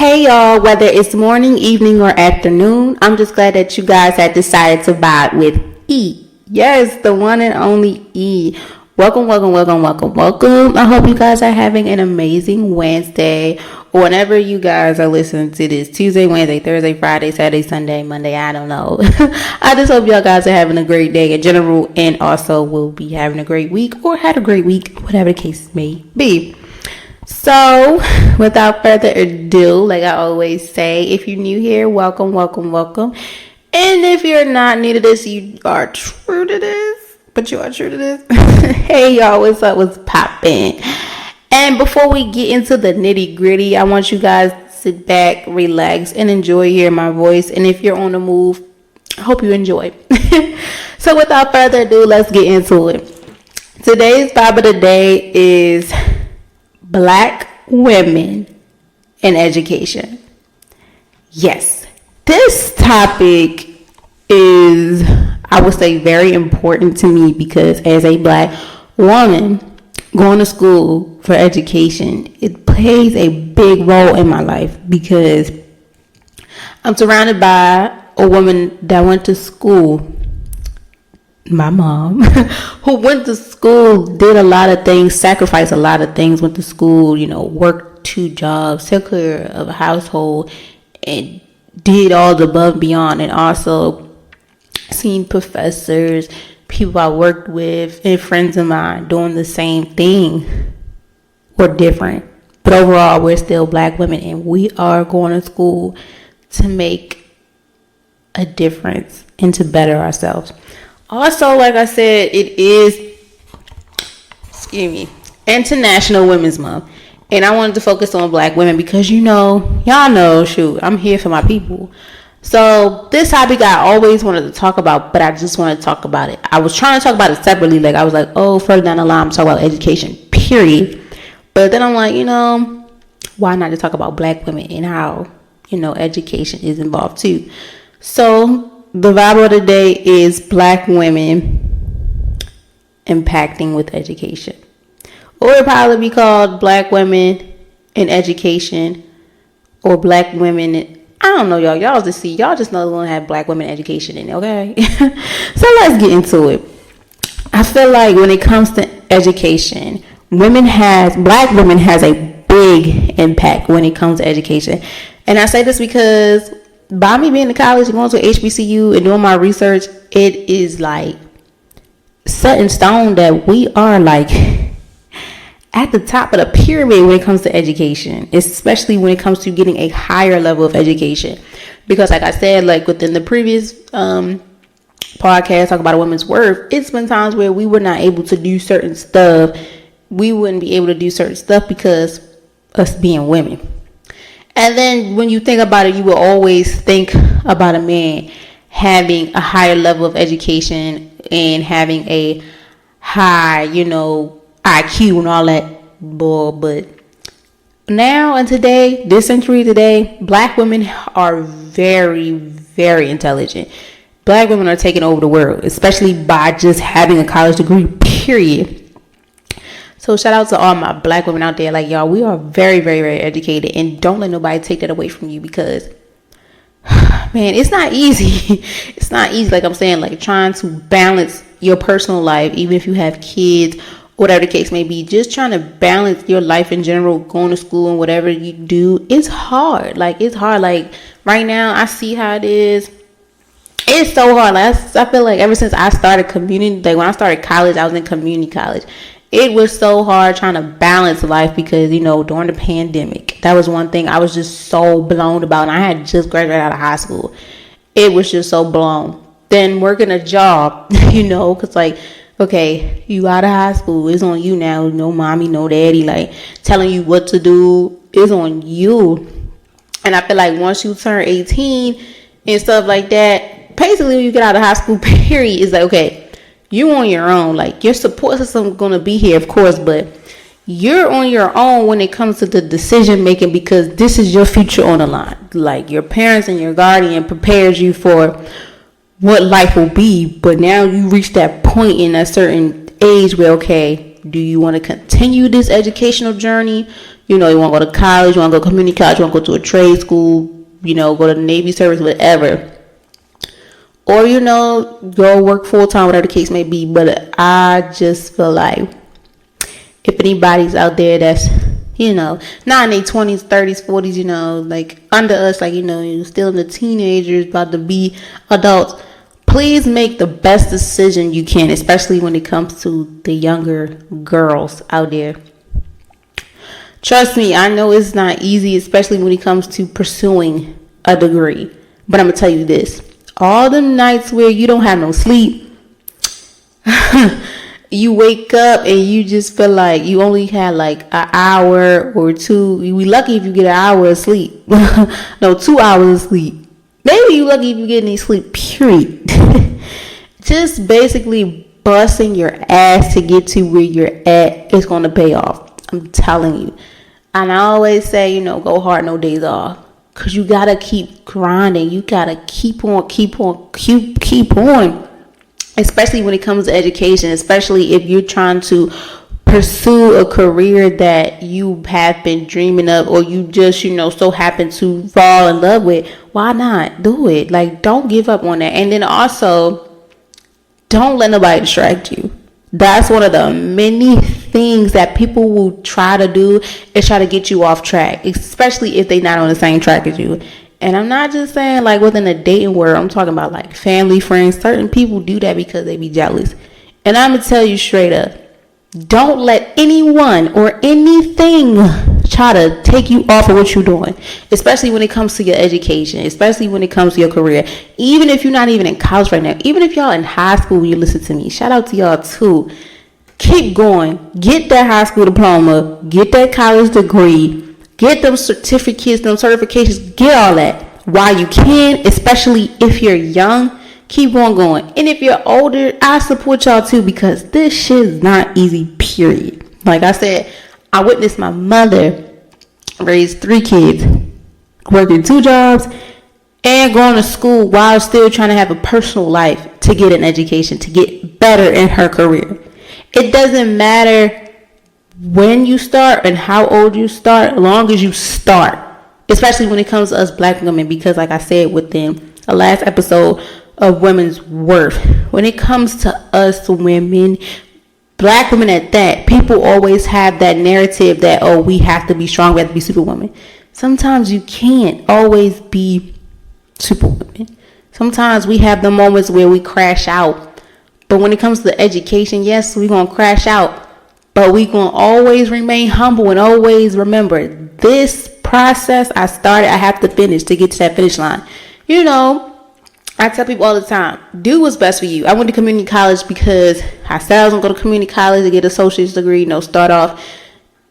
Hey y'all, whether it's morning, evening, or afternoon, I'm just glad that you guys had decided to vibe with E. Yes, the one and only E. Welcome. I hope you guys are having an amazing Wednesday, or whenever you guys are listening to this, Tuesday, Wednesday, Thursday, Friday, Saturday, Sunday, Monday, I don't know. I just hope y'all guys are having a great day in general, and also will be having a great week, or had a great week, whatever the case may be. So, without further ado, like I always say, if you're new here, welcome. And if you're not new to this, you are true to this. Hey, y'all, what's up? What's poppin'? And before we get into the nitty gritty, I want you guys to sit back, relax, and enjoy hearing my voice. And if you're on the move, I hope you enjoy. So, without further ado, let's get into it. Today's vibe of the day is Black women in education. Yes, this topic is, I would say, very important to me because as a Black woman going to school for education, it plays a big role in my life because I'm surrounded by a woman that went to school. My mom, who went to school, did a lot of things, sacrificed a lot of things, went to school, worked 2 jobs, took care of a household, and did all the above and beyond, and also seen professors, people I worked with, and friends of mine doing the same thing. We're different, but overall, we're still Black women, and we are going to school to make a difference and to better ourselves. Also, like I said, it is, International Women's Month. And I wanted to focus on Black women because, y'all know, I'm here for my people. So this topic I always wanted to talk about, but I just wanted to talk about it. I was trying to talk about it separately. Like, I was like, further down the line, I'm talking about education, period. But then I'm like, why not just talk about Black women and how, education is involved too. So the vibe of the day is Black women impacting with education. Or it would probably be called Black women in education or Black women I don't know, y'all. Y'all just know we're going to have Black women in education in it, okay? So let's get into it. I feel like when it comes to education, Black women has a big impact when it comes to education. And I say this because by me being in college and going to HBCU and doing my research, it is like set in stone that we are like at the top of the pyramid when it comes to education, especially when it comes to getting a higher level of education. Because like I said, like within the previous podcast, talk about a woman's worth, it's been times where we were not able to do certain stuff. We wouldn't be able to do certain stuff because us being women. And then when you think about it, you will always think about a man having a higher level of education and having a high, IQ and all that bull. But now and today, this century today, Black women are very, very intelligent. Black women are taking over the world, especially by just having a college degree, period. So shout out to all my Black women out there. Like, y'all, we are very, very, very educated. And don't let nobody take that away from you because, man, it's not easy. It's not easy. Like I'm saying, like trying to balance your personal life, even if you have kids, whatever the case may be, just trying to balance your life in general, going to school and whatever you do. It's hard. Like, it's hard. Like right now, I see how it is. It's so hard. Like, I feel like ever since I started community, like when I started college, I was in community college. It was so hard trying to balance life because, during the pandemic, that was one thing I was just so blown about. And I had just graduated out of high school. It was just so blown. Then working a job, because like, okay, you out of high school. It's on you now. No mommy, no daddy, like telling you what to do. It's on you. And I feel like once you turn 18 and stuff like that, basically when you get out of high school, period, it's like, okay, you on your own. Like, your support system is going to be here, of course, but you're on your own when it comes to the decision making because this is your future on the line. Like, your parents and your guardian prepared you for what life will be, but now you reach that point in a certain age where, okay, do you want to continue this educational journey, You want to go to college, you want to go to community college, you want to go to a trade school, go to the Navy service, whatever. Or, go work full-time, whatever the case may be. But I just feel like if anybody's out there that's, not in their 20s, 30s, 40s, like under us, like, you're still in the teenagers, about to be adults, please make the best decision you can, especially when it comes to the younger girls out there. Trust me, I know it's not easy, especially when it comes to pursuing a degree. But I'm going to tell you this. All the nights where you don't have no sleep, you wake up and you just feel like you only had like an hour or two. We lucky if you get an hour of sleep. No, 2 hours of sleep. Maybe you lucky if you get any sleep, period. Just basically busting your ass to get to where you're at is going to pay off. I'm telling you. And I always say, go hard, no days off. Because you got to keep grinding. You got to keep on. Especially when it comes to education. Especially if you're trying to pursue a career that you have been dreaming of. Or you just, so happen to fall in love with. Why not? Do it. Like, don't give up on that. And then also, don't let nobody distract you. That's one of the many things that people will try to do, is try to get you off track, especially if they're not on the same track as you. And I'm not just saying like within the dating world. I'm talking about like family, friends. Certain people do that because they be jealous. And I'm going to tell you straight up, don't let anyone or anything try to take you off of what you're doing, especially when it comes to your education, especially when it comes to your career. Even if you're not even in college right now, even if y'all in high school when you listen to me, shout out to y'all too. Keep going. Get that high school diploma. Get that college degree. Get them certificates, them certifications. Get all that while you can, especially if you're young. Keep on going. And if you're older, I support y'all too, because this shit is not easy, period. Like I said, I witnessed my mother raise 3 kids, working 2 jobs, and going to school while still trying to have a personal life to get an education, to get better in her career. It doesn't matter when you start and how old you start, as long as you start, especially when it comes to us black women, because like I said within the last episode of women's worth, when it comes to us women, black women at that, people always have that narrative that, oh, we have to be strong, we have to be superwoman. Sometimes you can't always be superwoman. Sometimes we have the moments where we crash out. But when it comes to education, yes, we're going to crash out. But we're going to always remain humble and always remember, this process I started, I have to finish to get to that finish line. I tell people all the time, do what's best for you. I went to community college because I said I was going to go to community college to get an associate's degree, start off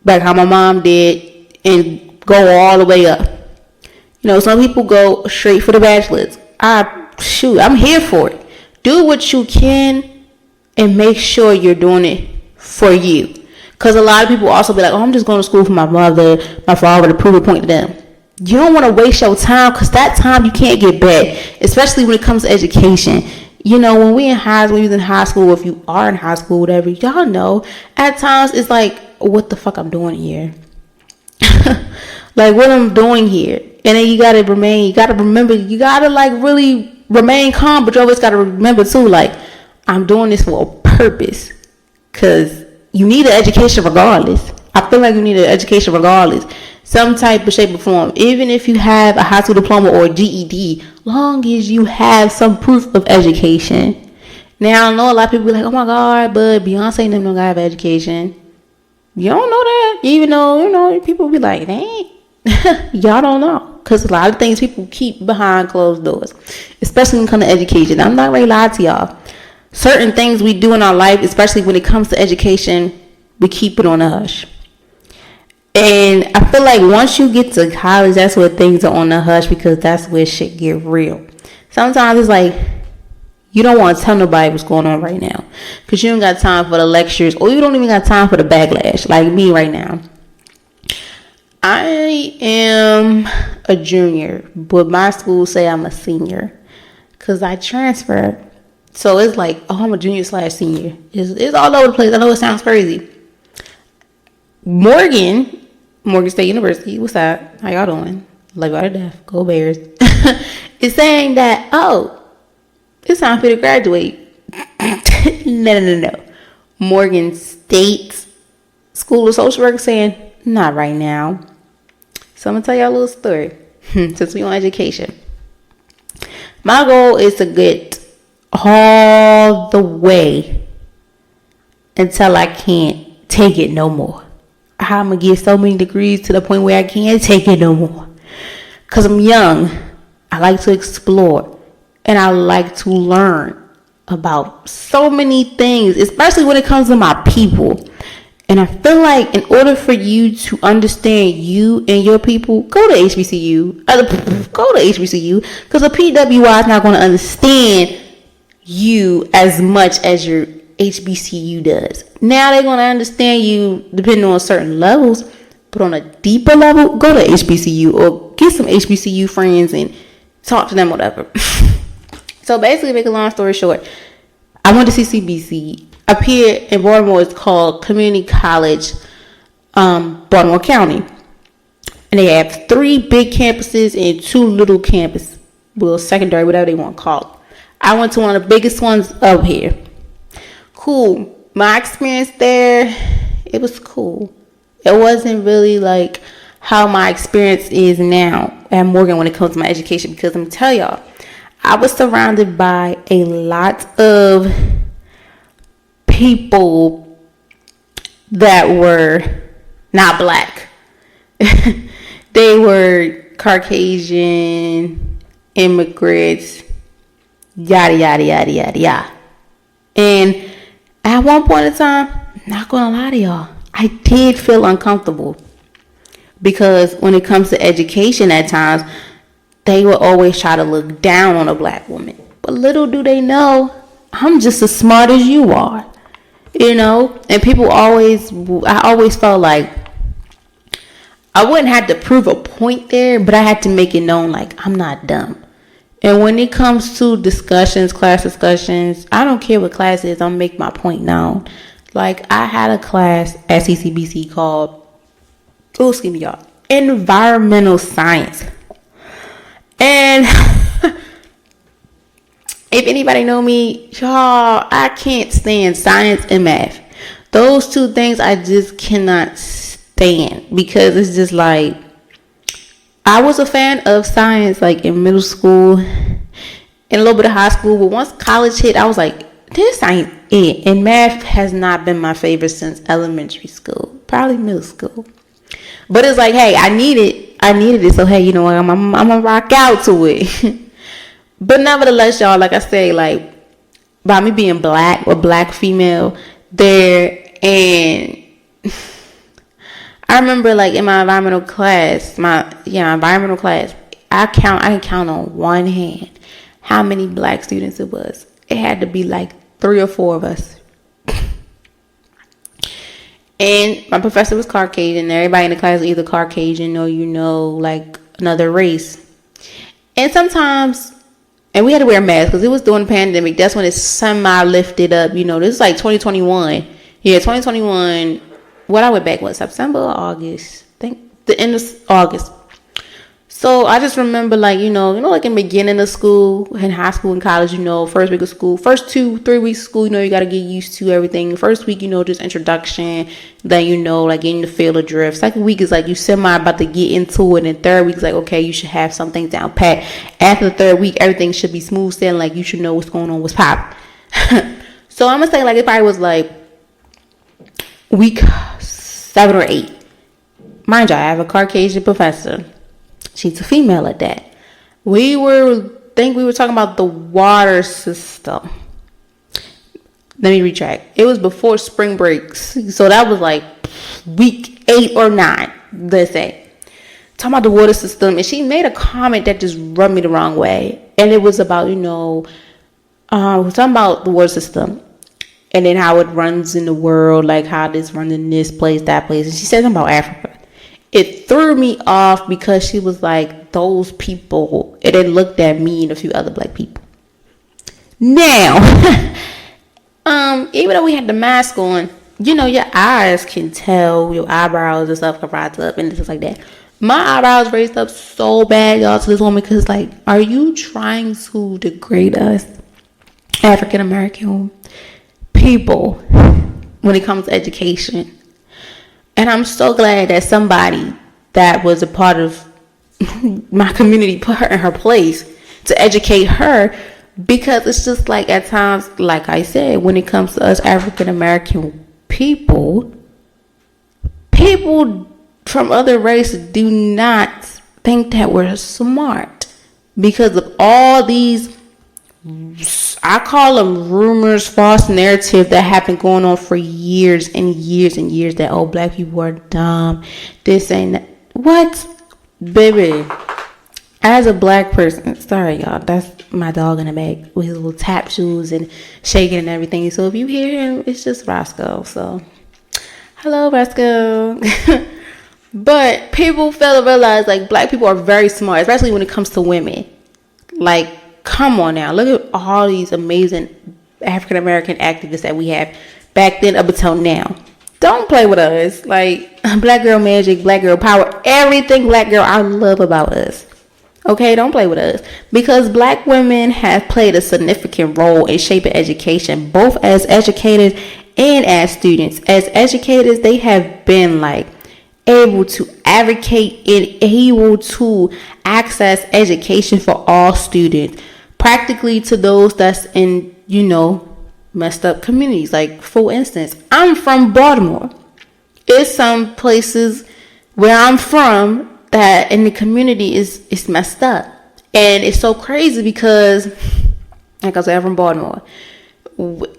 like how my mom did and go all the way up. Some people go straight for the bachelor's. I'm here for it. Do what you can and make sure you're doing it for you. Because a lot of people also be like, oh, I'm just going to school for my mother, my father, to prove a point to them. You don't want to waste your time, because that time you can't get back, especially when it comes to education. When we in high school, we was in high school, if you are in high school, whatever, y'all know, at times it's like, what the fuck I'm doing here? Like, what I'm doing here. And then you got to remember, you got to like really remain calm, but you always got to remember too, like, I'm doing this for a purpose, because you need an education regardless. I feel like you need an education regardless. Some type of shape or form. Even if you have a high school diploma or a GED, long as you have some proof of education. Now, I know a lot of people be like, oh my God, but Beyonce and them don't have education. You don't know that? Even though, people be like, dang, y'all don't know. Because a lot of things people keep behind closed doors, especially when it comes to education. I'm not ready to lie to y'all. Certain things we do in our life, especially when it comes to education, we keep it on the hush. And I feel like once you get to college, that's where things are on the hush, because that's where shit get real. Sometimes it's like, you don't want to tell nobody what's going on right now, because you don't got time for the lectures, or you don't even got time for the backlash, like me right now. I am a junior, but my school say I'm a senior, because I transferred. So it's like, oh, I'm a junior / senior. It's all over the place. I know it sounds crazy. Morgan Morgan State University, what's that? How y'all doing? Love y'all to death. Go Bears. It's saying that, oh, it's time for you to graduate. No. Morgan State School of Social Work saying, not right now. So I'm going to tell y'all a little story. Since we on education. My goal is to get all the way until I can't take it no more. I'm going to get so many degrees to the point where I can't take it no more. Because I'm young. I like to explore. And I like to learn about so many things, especially when it comes to my people. And I feel like in order for you to understand you and your people, go to HBCU. Go to HBCU. Because a PWI is not going to understand you as much as your HBCU does. Now they're going to understand you depending on certain levels. But on a deeper level, go to HBCU or get some HBCU friends and talk to them, whatever. So basically, make a long story short, I went to CCBC. Up here in Baltimore, it's called Community College, Baltimore County. And they have 3 big campuses and 2 little campuses. Well, secondary, whatever they want to call it. I went to one of the biggest ones up here. Cool. My experience there, it was cool. It wasn't really like how my experience is now at Morgan when it comes to my education. Because I'm going to tell y'all, I was surrounded by a lot of people that were not black. They were Caucasian, immigrants, yada, yada, yada, yada, yada. And at one point in time, not gonna lie to y'all, I did feel uncomfortable. Because when it comes to education at times, they would always try to look down on a black woman. But little do they know, I'm just as smart as you are. You know? And I always felt like I wouldn't have to prove a point there, but I had to make it known like I'm not dumb. And when it comes to discussions, class discussions, I don't care what class it is, I'll make my point known. Like I had a class at CCBC called, excuse me y'all, environmental science. And if anybody know me, y'all, I can't stand science and math. Those 2 things I just cannot stand because it's just like, I was a fan of science like in middle school and a little bit of high school. But once college hit, I was like, this ain't it. And math has not been my favorite since elementary school, probably middle school. But it's like, hey, I needed it. So, hey, you know what? I'm going to rock out to it. But nevertheless, y'all, like I say, like, by me being black or black female there, and I remember, like, in my environmental class, I can count on one hand how many black students it was. It had to be, like, 3 or 4 of us. And my professor was Caucasian. Everybody in the class was either Caucasian or, like, another race. And sometimes... And we had to wear masks because it was during the pandemic. That's when it semi lifted up. This is like 2021. Yeah, 2021. What I went back was September or August. I think the end of August. So I just remember like in the beginning of school, in high school and college, first week of school, first 2-3 weeks of school, you got to get used to everything. First week, just introduction. Then, like getting the feel of drift. Second week is like you semi about to get into it. And third week is like, okay, you should have some things down pat. After the third week, everything should be smooth sailing. Like you should know what's going on, what's popping. So I'm going to say like if I was like week 7 or 8. Mind you, I have a Caucasian professor. She's a female at that. We were talking about the water system. Let me retract. It was before spring breaks. So that was like week 8 or 9, let's say. Talking about the water system. And she made a comment that just rubbed me the wrong way. And it was about, talking about the water system. And then how it runs in the world. Like how this runs in this place, that place. And she said something about Africa. It threw me off because she was like, those people. And then looked at me and a few other black people. Now, even though we had the mask on, your eyes can tell your eyebrows and stuff can rise up and stuff like that. My eyebrows raised up so bad, y'all, to this woman, because, like, are you trying to degrade us African American people when it comes to education? And I'm so glad that somebody that was a part of my community put her in her place to educate her, because it's just like, at times, like I said, when it comes to us African American people from other races do not think that we're smart because of all these, I call them rumors, false narrative that have been going on for years and years and years, that, oh, black people are dumb, this ain't that. What? Baby, as a black person, sorry y'all, that's my dog in the back with his little tap shoes and shaking and everything. So if you hear him, it's just Roscoe. So hello, Roscoe. But people fail to realize, like, black people are very smart, especially when it comes to women. Like, come on now, look at all these amazing African American activists that we have back then up until now. Don't play with us. Like, black girl magic, black girl power, everything black girl I love about us. Okay, don't play with us. Because black women have played a significant role in shaping education, both as educators and as students. As educators, they have been, like, able to advocate and able to access education for all students, practically to those that's in, messed up communities. Like, for instance, I'm from Baltimore. It's some places where I'm from that in the community is messed up. And it's so crazy because, like I said, I'm from Baltimore.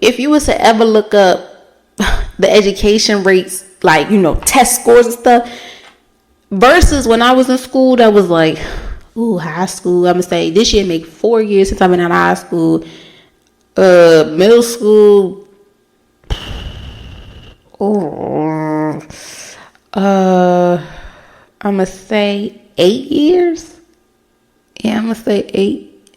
If you was to ever look up the education rates, like, test scores and stuff, versus when I was in school, that was like, high school. I'm gonna say this year make 4 years since I've been out of high school. Middle school, I'm gonna say 8 years. Yeah, I'm gonna say 8.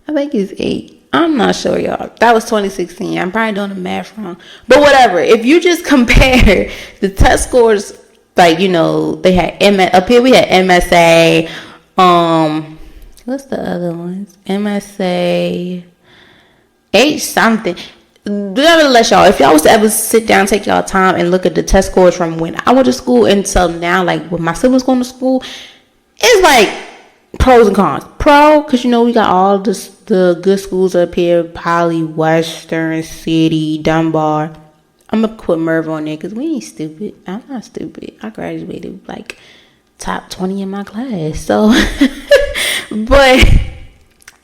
I think it's 8. I'm not sure, y'all. That was 2016. I'm probably doing the math wrong. But whatever. If you just compare the test scores, like, they had up here we had MSA. What's the other ones? MSA, H something. Nevertheless, y'all, if y'all was to ever sit down, take y'all time and look at the test scores from when I went to school until now, like when my siblings going to school, it's like pros and cons. Pro, because we got all the good schools up here: Poly, Western, City, Dunbar. I'm gonna put Merv on there because we ain't stupid. I'm not stupid. I graduated like top 20 in my class. So, but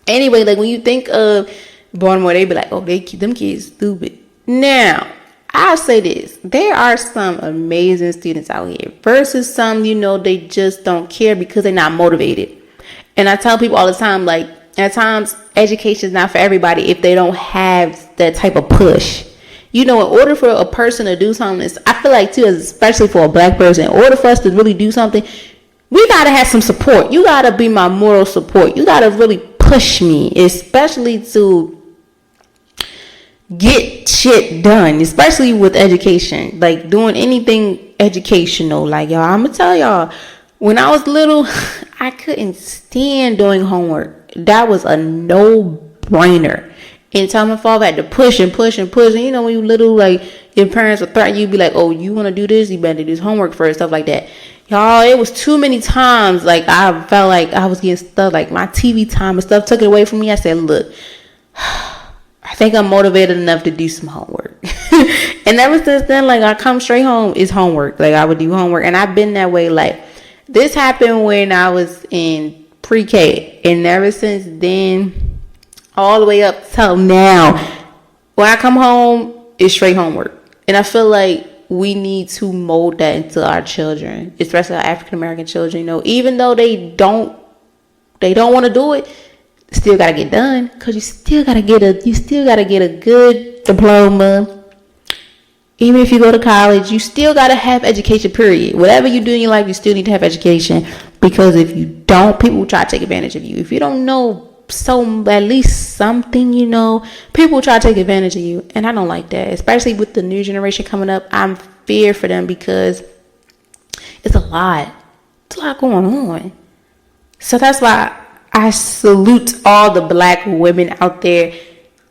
anyway, like when you think of Baltimore, they be like, oh, them kids stupid. Now, I'll say this: there are some amazing students out here versus some, they just don't care because they're not motivated. And I tell people all the time, like, at times, education is not for everybody if they don't have that type of push. In order for a person to do something, I feel like, too, especially for a black person, in order for us to really do something, we got to have some support. You got to be my moral support. You got to really push me, especially to get shit done, especially with education, like doing anything educational. Like, y'all, I'm going to tell y'all, when I was little, I couldn't stand doing homework. That was a no-brainer. And time my father had to push and push and push. And when you little, like, your parents would threaten you, be like, oh, you want to do this? You better do this homework first, stuff like that. Y'all, it was too many times, like, I felt like I was getting stuff, like, my TV time and stuff took it away from me. I said, look, I think I'm motivated enough to do some homework. And ever since then, like, I come straight home, it's homework. Like, I would do homework. And I've been that way. Like, this happened when I was in pre-K. And ever since then, all the way up till now, when I come home, it's straight homework. And I feel like we need to mold that into our children, especially our African American children. Even though they don't want to do it, still gotta get done, because you still gotta get a good diploma. Even if you go to college, you still gotta have education, period. Whatever you do in your life, you still need to have education, because if you don't, people will try to take advantage of you. If you don't know at least something, people try to take advantage of you. And I don't like that, especially with the new generation coming up. I'm feared for them because it's a lot. It's a lot going on. So that's why I salute all the black women out there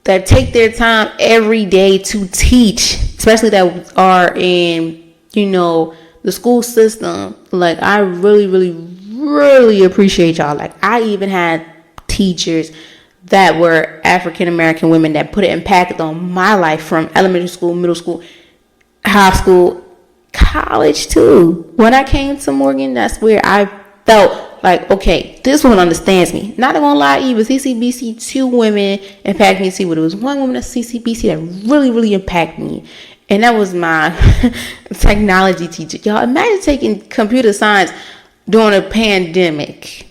that take their time every day to teach, especially that are in, the school system. Like, I really, really, really appreciate y'all. Like, I even had teachers that were African American women that put an impact on my life from elementary school, middle school, high school, college too. When I came to Morgan, that's where I felt like, okay, this woman understands me. Not gonna lie, even CCBC, 2 women impacted me too, but it was one woman at CCBC that really, really impacted me. And that was my technology teacher. Y'all, imagine taking computer science during a pandemic.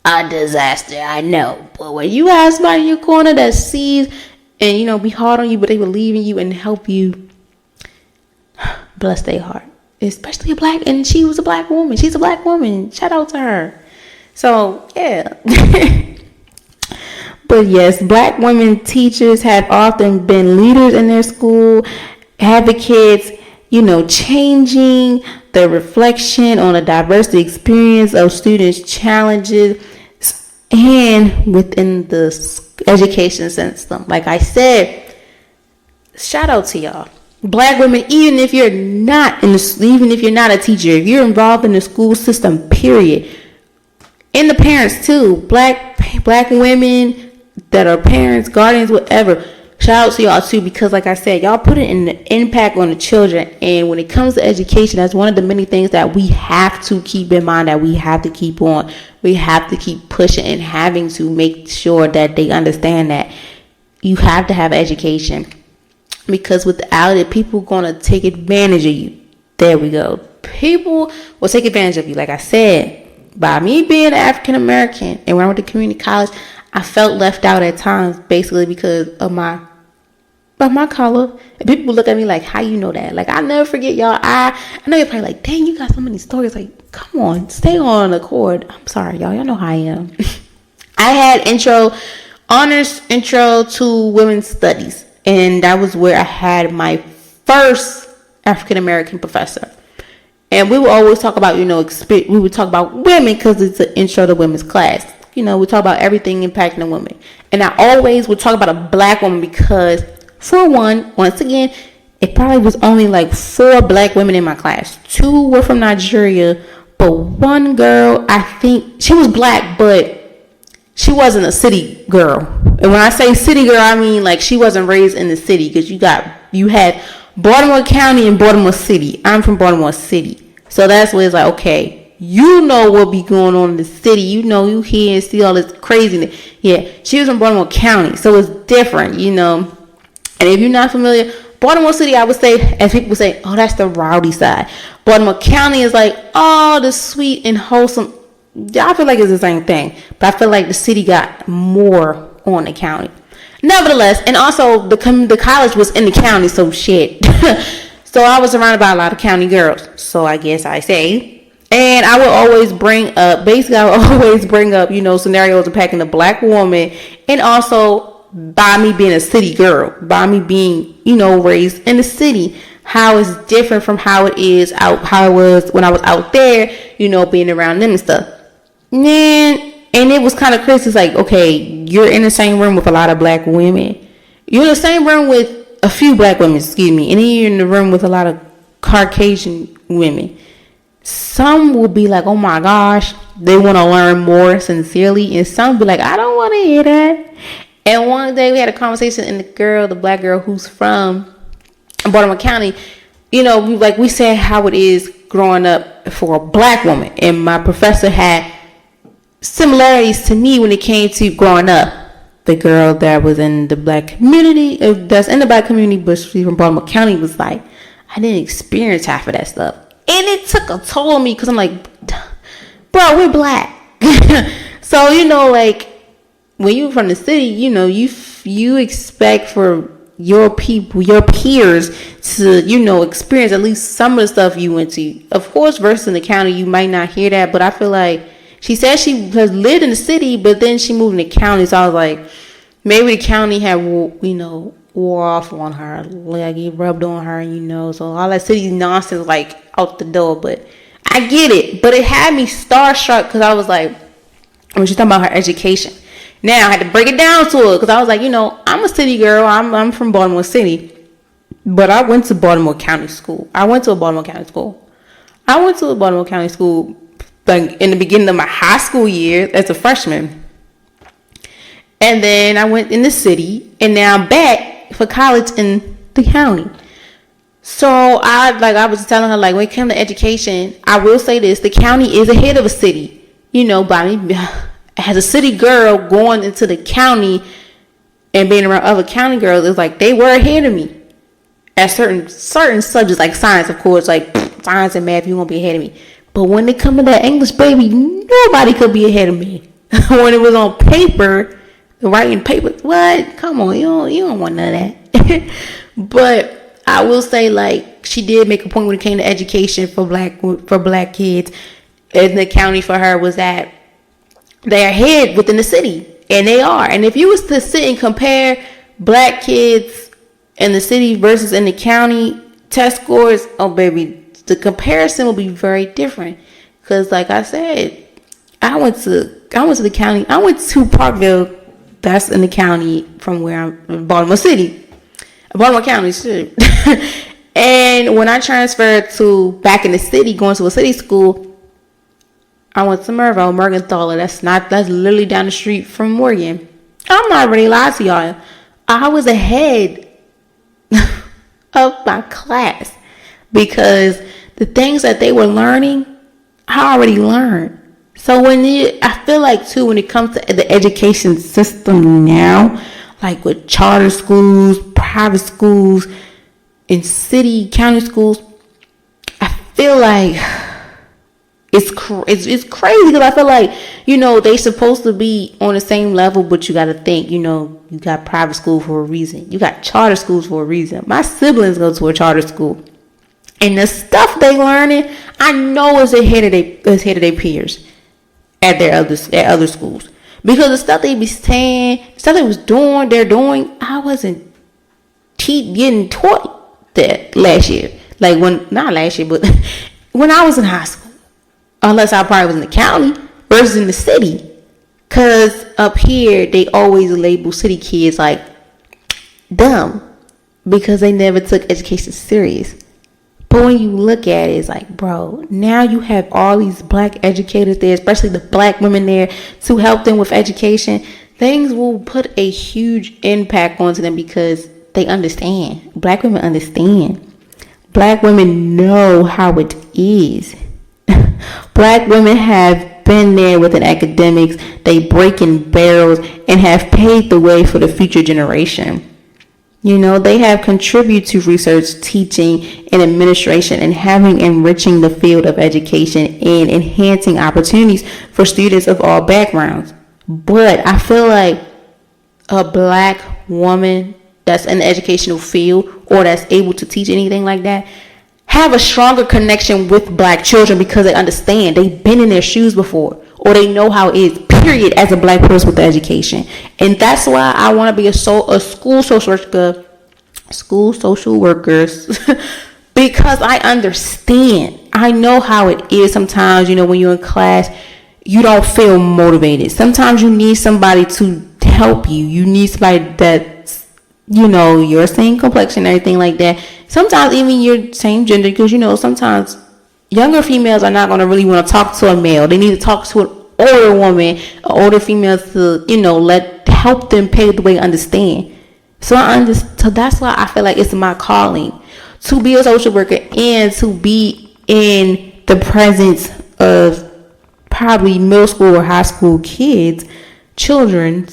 A disaster, I know. But when you have somebody in your corner that sees and, be hard on you, but they believe in you and help you, bless their heart. Especially and she was a black woman. She's a black woman. Shout out to her. So, yeah. But yes, black women teachers have often been leaders in their school, advocates, changing the reflection on a diversity experience of students' challenges and within the education system. Like I said, shout out to y'all. Black women, even if you're not a teacher, if you're involved in the school system, period. And the parents too. Black women that are parents, guardians, whatever. Shout out to y'all too, because like I said, y'all put it in the impact on the children. And when it comes to education, that's one of the many things that we have to keep in mind, that we have to keep on. We have to keep pushing and having to make sure that they understand that you have to have education. Because without it, people are going to take advantage of you. There we go. People will take advantage of you. Like I said, by me being African American and when I went to community college, I felt left out at times, basically because of my color. And people look at me like, how you know that? Like, I'll never forget, y'all. I know you're probably like, dang, you got so many stories. Like, come on, stay on the chord. I'm sorry, y'all. Y'all know how I am. I had honors intro to women's studies. And that was where I had my first African American professor. And we would always talk about, we would talk about women because it's an intro to women's class. We talk about everything impacting a woman. And I always would talk about a black woman because, for once again, it probably was only like 4 black women in my class. 2 were from Nigeria, but one girl, I think, she was black, but she wasn't a city girl. And when I say city girl, I mean like she wasn't raised in the city, because you had Baltimore County and Baltimore City. I'm from Baltimore City. So that's where it's like, okay, what be going on in the city. You hear and see all this craziness. Yeah, she was from Baltimore County. So it's different, And if you're not familiar, Baltimore City, I would say, as people say, oh, that's the rowdy side. Baltimore County is like, oh, the sweet and wholesome. I feel like it's the same thing, but I feel like the city got more on the county. Nevertheless, and also the college was in the county, so shit. So I was surrounded by a lot of county girls. So I guess I say, and I would always bring up, scenarios impacting the black woman, and also by me being a city girl, by me being, raised in the city. How it's different from how it was when I was out there, being around them and stuff. And it was kind of crazy. It's like, okay, you're in the same room with a lot of black women. You're in the same room with a few black women, and then you're in the room with a lot of Caucasian women. Some will be like, oh my gosh, they want to learn more sincerely. And some will be like, I don't want to hear that. And one day we had a conversation, and the black girl who's from Baltimore County, we said how it is growing up for a black woman. And my professor had similarities to me when it came to growing up. The girl that was in the black community, but she's from Baltimore County, was like, I didn't experience half of that stuff. And it took a toll on me, because I'm like, bro, we're black. So, when you're from the city, you expect for your people, your peers to, experience at least some of the stuff you went to. Of course, versus in the county, you might not hear that, but I feel like She said she has lived in the city, but then she moved in the county. So I was like, maybe the county had, wore off on her. Like, it rubbed on her, So all that city nonsense, like, out the door. But I get it. But it had me starstruck because I was like, when she's talking about her education. Now, I had to break it down to her because I was like, I'm a city girl. I'm from Baltimore City. But I went to Baltimore County School. I went to a Baltimore County School, like, in the beginning of my high school year as a freshman. And then I went in the city, and now I'm back for college in the county. So I was telling her, like, when it comes to education, I will say this: the county is ahead of a city. By me, as a city girl going into the county and being around other county girls, it's like they were ahead of me at certain subjects, like science, of course, like science and math. You won't be ahead of me. But when it comes to that English, baby, nobody could be ahead of me. When it was on paper, writing paper, what? Come on, you don't want none of that. But I will say, like, she did make a point when it came to education for black kids. In the county for her was that they're ahead within the city, and they are. And if you was to sit and compare black kids in the city versus in the county test scores, oh baby, the comparison will be very different. Because like I said, I went to the county. I went to Parkville. That's in the county from where I'm in Baltimore City. Baltimore County, shit. And when I transferred to back in the city, going to a city school, I went to Morgenthaler. That's literally down the street from Morgan. I'm not really lying to y'all. I was ahead of my class because the things that they were learning, I already learned. So I feel like too, when it comes to the education system now, like with charter schools, private schools, and county schools, I feel like it's crazy because I feel like, they supposed to be on the same level, but you got to think, you got private school for a reason. You got charter schools for a reason. My siblings go to a charter school, and the stuff they learning, I know is ahead of their peers at other schools, because the stuff they be saying, stuff they're doing, I wasn't getting taught that last year. Like not last year, but when I was in high school. Unless I probably was in the county versus in the city. Because up here, they always label city kids like dumb because they never took education serious. But when you look at it, it's like, bro, now you have all these black educators there, especially the black women there, to help them with education. Things will put a huge impact onto them because they understand. Black women understand. Black women know how it is. Black women have been there with an academics. They breaking barrels and have paved the way for the future generation. They have contributed to research, teaching, and administration, and having enriching the field of education and enhancing opportunities for students of all backgrounds. But I feel like a black woman that's in the educational field or that's able to teach anything like that have a stronger connection with black children because they understand. They've been in their shoes before, or they know how it is, period, as a black person with the education. And that's why I want to be a school social workers because I understand. I know how it is sometimes, when you're in class, you don't feel motivated. Sometimes you need somebody to help you. You need somebody that's, your same complexion and everything like that. Sometimes even your same gender, because, sometimes younger females are not going to really want to talk to a male. They need to talk to an older woman, an older female to, help them pave the way to understand. So that's why I feel like it's my calling to be a social worker and to be in the presence of probably middle school or high school children,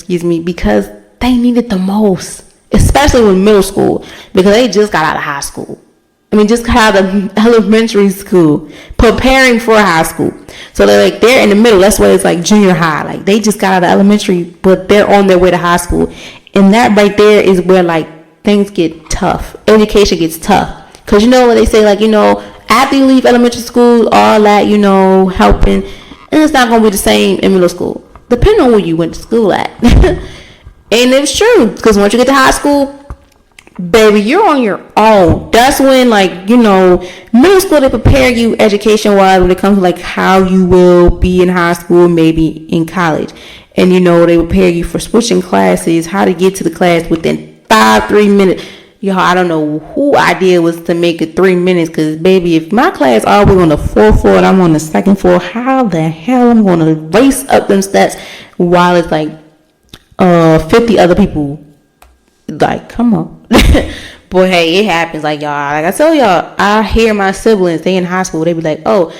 because they need it the most. Especially with middle school, because they just got out of high school. Just got out of elementary school, preparing for high school. So they're in the middle. That's why it's like junior high. Like they just got out of elementary, but they're on their way to high school. And that right there is where things get tough. Education gets tough. Because when they say after you leave elementary school, all that, helping and it's not going to be the same in middle school, depending on where you went to school at. And it's true, because once you get to high school, baby, you're on your own. That's when, like, you know, middle school, they prepare you education wise when it comes to like how you will be in high school, maybe in college. And you know, they prepare you for switching classes, how to get to the class within 3 minutes. Y'all, I don't know who idea was to make it 3 minutes, because baby, if my class all the way on the 4th floor and I'm on the 2nd floor, how the hell I'm gonna race up them steps while it's like 50 other people? Like, come on. Boy, hey, it happens. Like, y'all, like I tell y'all, I hear my siblings, they in high school, they be like, oh,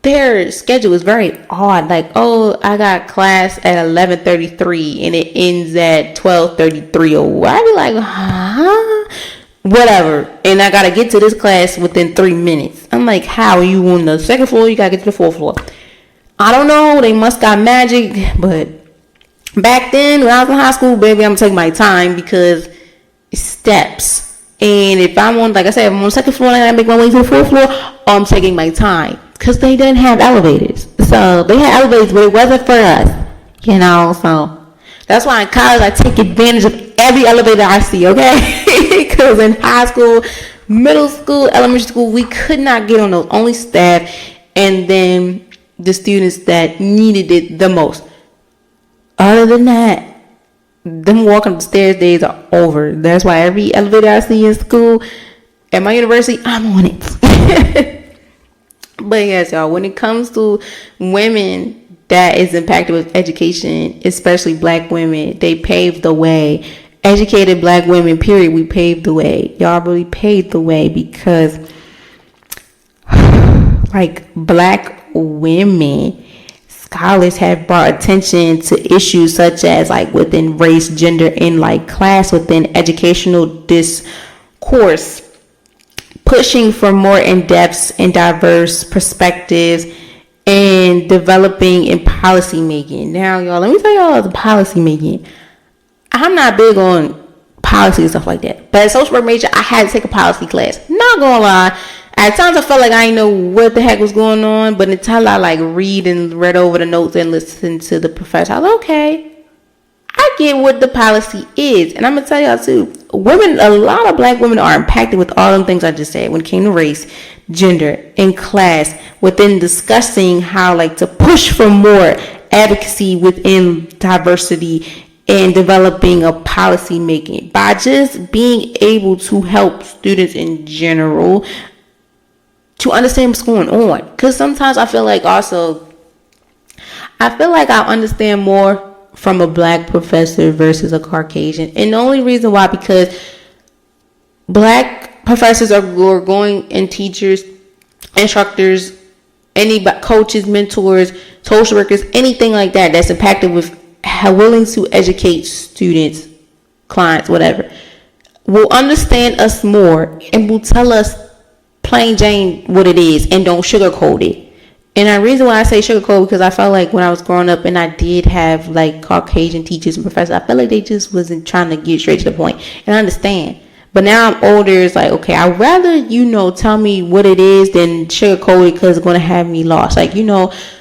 their schedule is very odd. Like, oh, I got class at 11:33 and it ends at 12:33 or what. I be like, huh? Whatever. And I gotta get to this class within 3 minutes. I'm like, how? You on the 2nd floor, you gotta get to the 4th floor. I don't know, they must got magic. But back then, when I was in high school, baby, I'm gonna take my time, because it's steps. And if I'm on, like I said, if I'm on the 2nd floor and I make my way to the 4th floor, I'm taking my time. Because they didn't have elevators. So they had elevators, but it wasn't for us. You know, so that's why in college I take advantage of every elevator I see, okay? Because in high school, middle school, elementary school, we could not get on those. Only staff and then the students that needed it the most. Other than that, them walking up the stairs days are over. That's why every elevator I see in school, at my university, I'm on it. But yes, y'all, when it comes to women that is impacted with education, especially black women, they paved the way. Educated black women, period, we paved the way. Y'all really paved the way, because like black women, scholars have brought attention to issues such as like within race, gender, and like class within educational discourse, pushing for more in-depth and diverse perspectives and developing in policy making. Now, y'all, let me tell y'all the policy making. I'm not big on policy and stuff like that, but as a social work major, I had to take a policy class. Not gonna lie, at times I felt like I didn't know what the heck was going on, but until I like read over the notes and listen to the professor, I was like, okay, I get what the policy is. And I'm gonna tell y'all too, women, a lot of black women are impacted with all them things I just said when it came to race, gender, and class, within discussing how like to push for more advocacy within diversity and developing a policy making by just being able to help students in general to understand what's going on. Because sometimes I feel like I understand more from a black professor versus a Caucasian. And the only reason why, because black professors are going, and teachers, instructors, any coaches, mentors, social workers, anything like that that's impacted with willing to educate students, clients, whatever, will understand us more and will tell us plain Jane what it is and don't sugarcoat it. And the reason why I say sugarcoat, because I felt like when I was growing up and I did have like Caucasian teachers and professors, I felt like they just wasn't trying to get straight to the point. And I understand. But now I'm older, it's like, okay, I'd rather, tell me what it is than sugarcoat it, because it's going to have me lost. Like,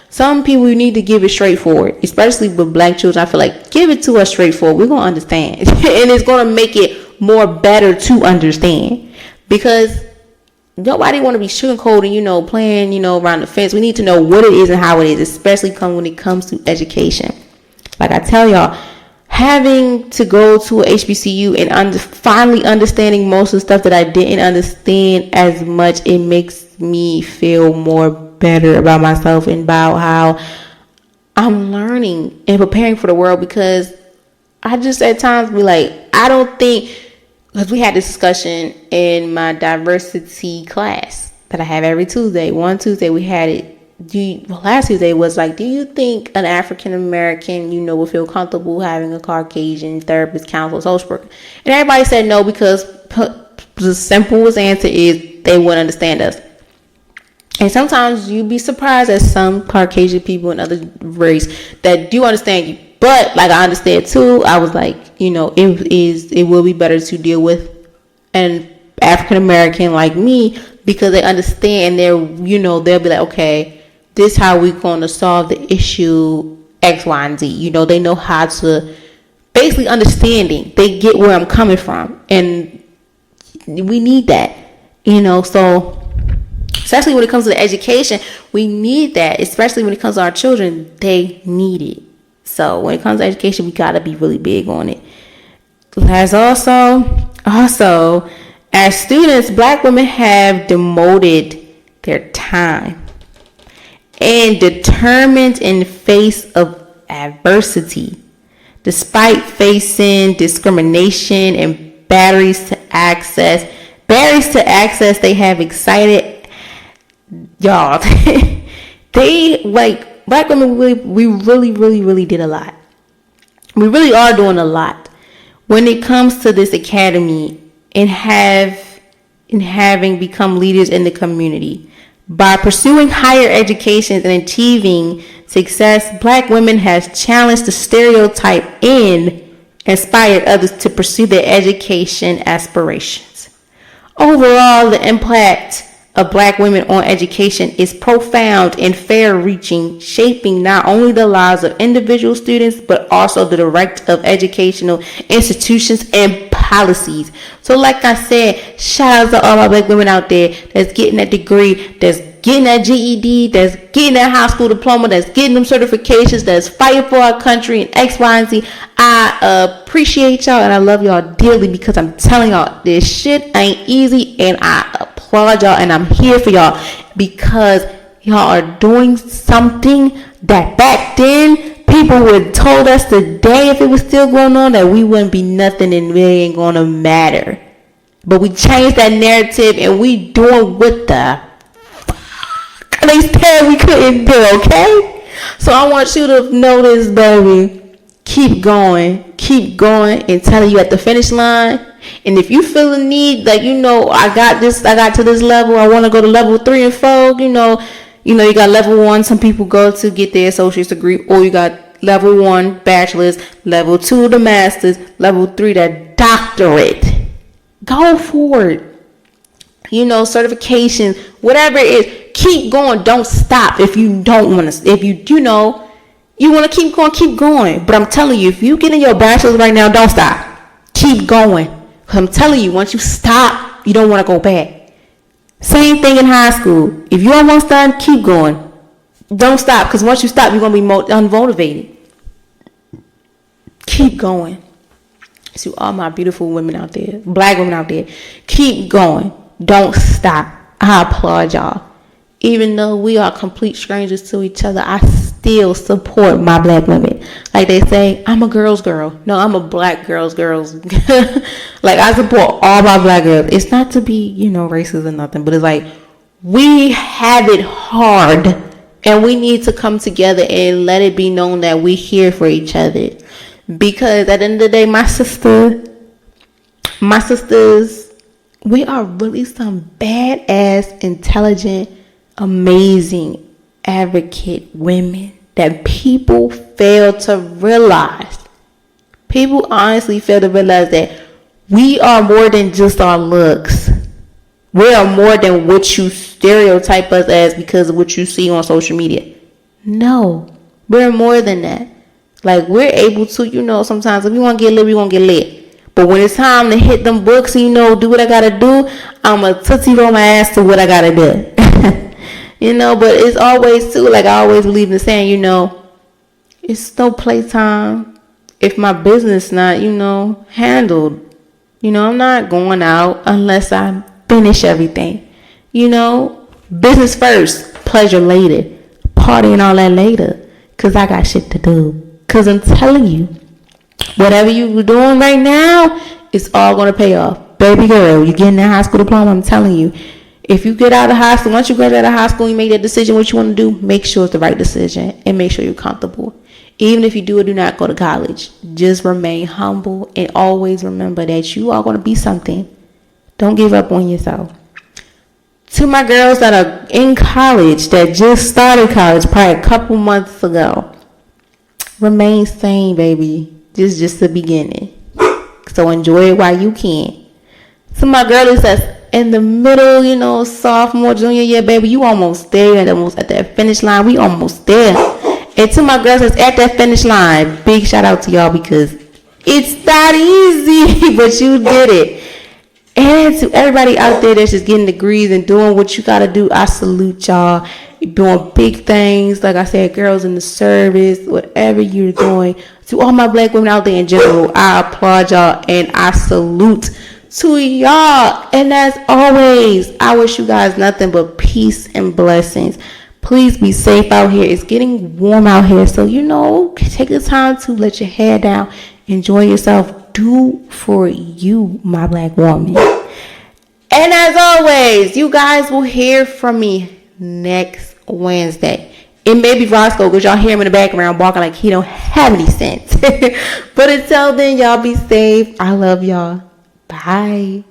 some people, you need to give it straightforward, especially with black children. I feel like give it to us straightforward. We're going to understand. And it's going to make it more better to understand, because nobody want to be sugarcoating, playing, around the fence. We need to know what it is and how it is, especially when it comes to education. Like I tell y'all, having to go to a HBCU and finally understanding most of the stuff that I didn't understand as much, it makes me feel more better about myself and about how I'm learning and preparing for the world. Because I just at times be like, I don't think, because we had this discussion in my diversity class that I have every Tuesday. One Tuesday we had it. Last Tuesday was like, do you think an African American, will feel comfortable having a Caucasian therapist, counselor, social worker? And everybody said no, because the simplest answer is they wouldn't understand us. And sometimes you'd be surprised at some Caucasian people in other race that do understand you. But like I understand too, I was like, it will be better to deal with an African American like me, because they understand. They'll be like, okay, this how we going to solve the issue X, Y, and Z. You know, they know how to basically understanding. They get where I'm coming from, and we need that. You know, so especially when it comes to the education, we need that. Especially when it comes to our children, they need it. So when it comes to education, we gotta be really big on it. As also, as students, Black women have devoted their time and determined in face of adversity, despite facing discrimination and barriers to access. They have excited y'all. They like Black women. We really did a lot. We really are doing a lot when it comes to this academy and having become leaders in the community. By pursuing higher education and achieving success, Black women have challenged the stereotype and inspired others to pursue their education aspirations. Overall, the impact of Black women on education is profound and far-reaching, shaping not only the lives of individual students, but also the direction of educational institutions and policies. So like I said, shout out to all my Black women out there that's getting that degree, that's getting that GED, that's getting that high school diploma, that's getting them certifications, that's fighting for our country and X, Y, and Z. I appreciate y'all and I love y'all dearly, because I'm telling y'all, this shit ain't easy, and I applaud y'all and I'm here for y'all, because y'all are doing something that back then people would have told us today, if it was still going on, that we wouldn't be nothing and it ain't gonna matter. But we changed that narrative and we doing what the fuck they said we couldn't do, okay? So I want you to know this, baby. Keep going until you at the finish line. And if you feel the need, like, you know, I got to this level, I want to go to level 3 and 4, you know, you got level 1, some people go to get their associate's degree, or you got level 1 bachelor's, level 2 the master's, level 3 that doctorate. Go for it. You know, certifications, whatever it is, keep going. Don't stop. If you don't want to, if you know, you want to keep going. But I'm telling you, if you get in your bachelor's right now, don't stop. Keep going. I'm telling you, once you stop, you don't want to go back. Same thing in high school. If you're almost done, keep going. Don't stop, because once you stop, you're going to be unmotivated. Keep going. To all my beautiful women out there, Black women out there, keep going. Don't stop. I applaud y'all. Even though we are complete strangers to each other, I still support my Black women. Like they say, I'm a girl's girl. No, I'm a Black girl's. Like, I support all my Black girls. It's not to be, you know, racist or nothing, but it's like, we have it hard, and we need to come together and let it be known that we're here for each other. Because at the end of the day, my sisters, we are really some badass, intelligent, amazing advocate women that people fail to realize. People honestly fail to realize that we are more than just our looks. We are more than what you stereotype us as because of what you see on social media. No, we're more than that. Like, we're able to, you know, sometimes if we want to get lit, we want to get lit. But when it's time to hit them books, you know, do what I got to do, I'm a tootsie roll my ass to what I got to do. You know, but it's always, too, like I always believe in saying, you know, it's no playtime if my business not, you know, handled. You know, I'm not going out unless I finish everything. You know, business first, pleasure later, party and all that later, because I got shit to do. Because I'm telling you, whatever you're doing right now, it's all going to pay off. Baby girl, you're getting that high school diploma, I'm telling you. If you get out of high school, once you graduate out of high school, you make that decision what you want to do, make sure it's the right decision and make sure you're comfortable. Even if you do or do not go to college, just remain humble and always remember that you are going to be something. Don't give up on yourself. To my girls that are in college, that just started college probably a couple months ago, remain sane, baby. This is just the beginning. So enjoy it while you can. So my girlies that's in the middle, you know, sophomore, junior year, baby, you almost there, at that finish line. We almost there. And to my girls that's at that finish line, big shout out to y'all, because it's not easy, but you did it. And to everybody out there that's just getting degrees and doing what you gotta do, I salute y'all. You're doing big things, like I said, girls in the service, whatever you're doing. To all my black women out there in general, I applaud y'all and I salute to y'all. And as always, I wish you guys nothing but peace and blessings. Please be safe out here. It's getting warm out here, so you know, take the time to let your hair down, enjoy yourself, do for you, my black woman. And as always, you guys will hear from me next Wednesday. It may be Roscoe, because y'all hear him in the background barking like he don't have any sense. But until then, y'all be safe. I love y'all. Bye.